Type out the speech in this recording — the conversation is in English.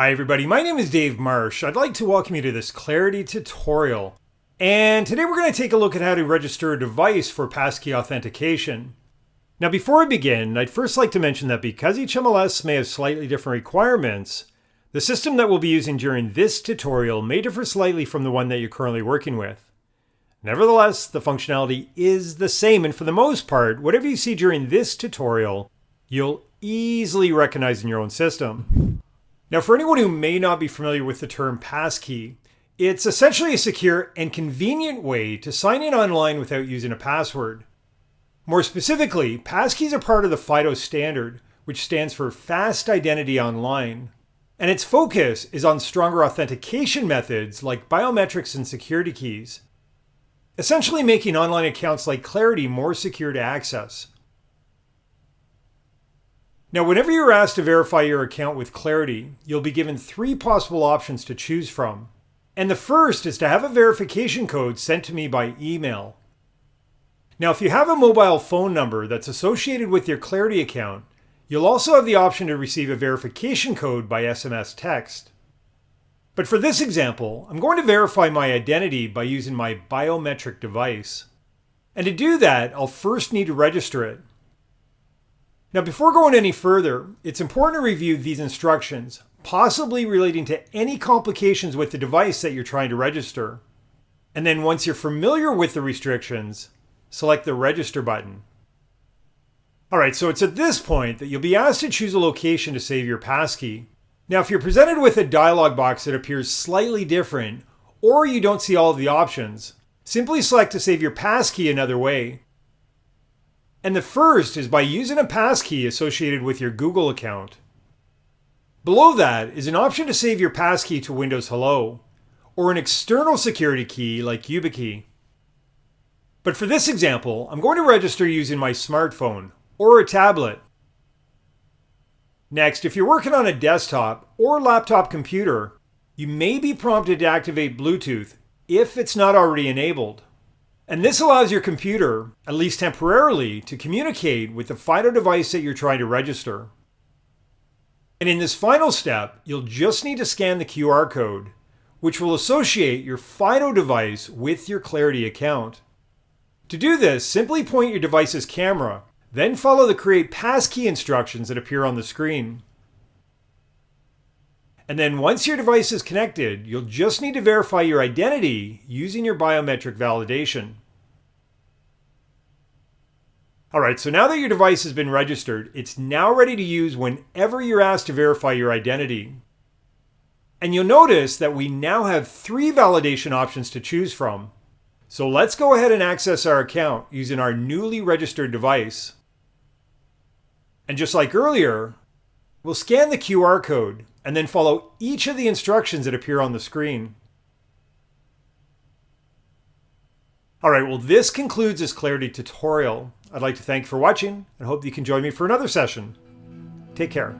Hi everybody, my name is Dave Marsh. I'd like to welcome you to this Clareity tutorial. And today we're going to take a look at how to register a device for passkey authentication. Now before I begin, I'd first like to mention that because each MLS may have slightly different requirements, the system that we'll be using during this tutorial may differ slightly from the one that you're currently working with. Nevertheless, the functionality is the same, and for the most part, whatever you see during this tutorial, you'll easily recognize in your own system. Now, for anyone who may not be familiar with the term passkey, it's essentially a secure and convenient way to sign in online without using a password. More specifically, passkeys are part of the FIDO standard, which stands for Fast Identity Online. And its focus is on stronger authentication methods like biometrics and security keys, essentially making online accounts like Clareity more secure to access. Now, whenever you're asked to verify your account with Clareity, you'll be given three possible options to choose from. And the first is to have a verification code sent to me by email. Now, if you have a mobile phone number that's associated with your Clareity account, you'll also have the option to receive a verification code by SMS text. But for this example, I'm going to verify my identity by using my biometric device. And to do that, I'll first need to register it. Now, before going any further, it's important to review these instructions, possibly relating to any complications with the device that you're trying to register. And then once you're familiar with the restrictions, select the Register button. Alright, so it's at this point that you'll be asked to choose a location to save your passkey. Now, if you're presented with a dialog box that appears slightly different, or you don't see all of the options, simply select to save your passkey another way. And the first is by using a passkey associated with your Google account. Below that is an option to save your passkey to Windows Hello, or an external security key like YubiKey. But for this example, I'm going to register using my smartphone or a tablet. Next, if you're working on a desktop or laptop computer, you may be prompted to activate Bluetooth if it's not already enabled. And this allows your computer, at least temporarily, to communicate with the FIDO device that you're trying to register. And in this final step, you'll just need to scan the QR code, which will associate your FIDO device with your Clareity account. To do this, simply point your device's camera, then follow the Create Passkey instructions that appear on the screen. And then once your device is connected, you'll just need to verify your identity using your biometric validation. Alright, so now that your device has been registered, it's now ready to use whenever you're asked to verify your identity. And you'll notice that we now have three validation options to choose from. So let's go ahead and access our account using our newly registered device. And just like earlier, we'll scan the QR code and then follow each of the instructions that appear on the screen. Alright, well this concludes this Clareity tutorial. I'd like to thank you for watching and hope you can join me for another session. Take care.